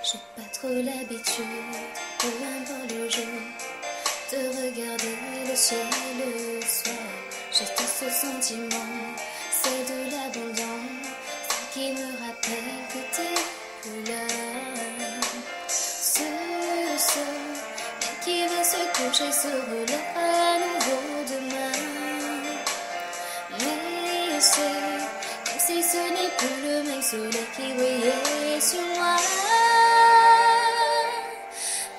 J'ai pas trop l'habitude, peu importe le jour, de regarder le ciel le soir. J'ai tout ce sentiment, c'est de l'abondance, ce qui me rappelle que t'es couleurs. Ce soleil qui va se coucher se relèvera à nouveau demain. Mais c'est comme si ce n'est plus le même soleil qui brillait sur moi.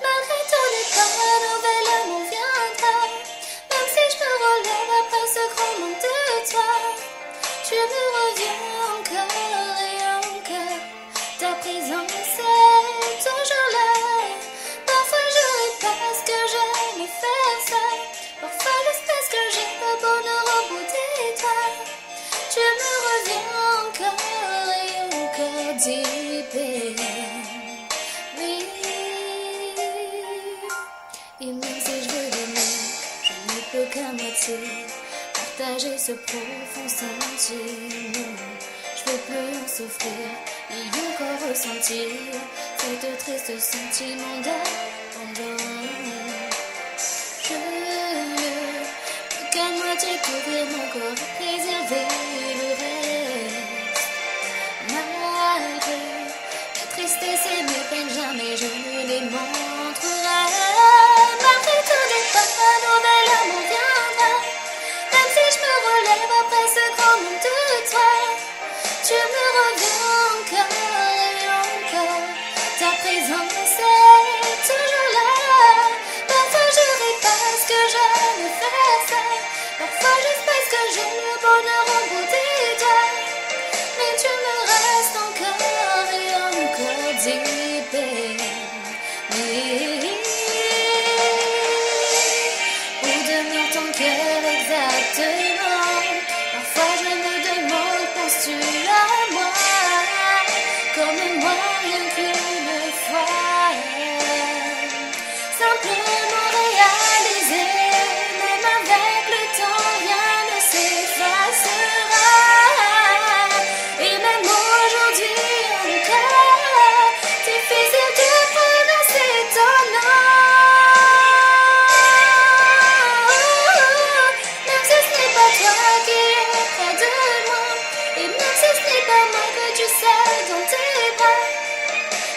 Malgré ton départ, la nouvelle amour viendra. Même si je me relève après ce grand manque de toi, tu me reviens encore et encore. Ta présence est toujours là. Parfois je répète que j'aime faire ça. Parfois juste parce que j'ai le bonheur au bout des doigts. Tu me reviens encore et encore, deep in. Oui. Et même si je veux donner, je ne peux qu'à moitié partager ce profond sentiment. Je veux plus en souffrir, ni encore ressentir cette triste sentiment d'abandon. Je ne peux qu'à moitié couvrir mon corps et préserver le reste. Malgré la tristesse et mes peines, jamais je ne les montrerai. Malgré tout départ, la nouvelle amour viendra. Même si je me relève après ce grand monde de toi, tu me reviens encore et encore. Ta présence est toujours là. Parfois je répète que j'aime faire ça. Parfois juste parce que j'ai le bonheur au bout des doigts. Mais tu me restes encore et encore, deep in me. Où demeure ton cœur exactement? Parfois je me demande, penses-tu à moi? Comme moi, rien qu'une fois. Simplement réaliser, même avec le temps, rien ne s'effacera. Et même aujourd'hui encore, difficile de prononcer ton nom. Même si ce n'est pas toi qui es près de moi, et même si ce n'est pas moi que tu sais dans tes bras,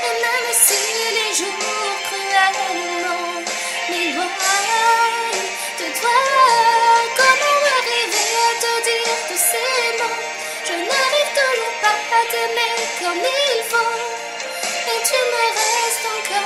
et même si les jours cruellement m'éloignent de toi, comment arriver à te dire tous ces mots? Je n'arrive toujours pas à t'aimer comme il faut, et tu me restes encore.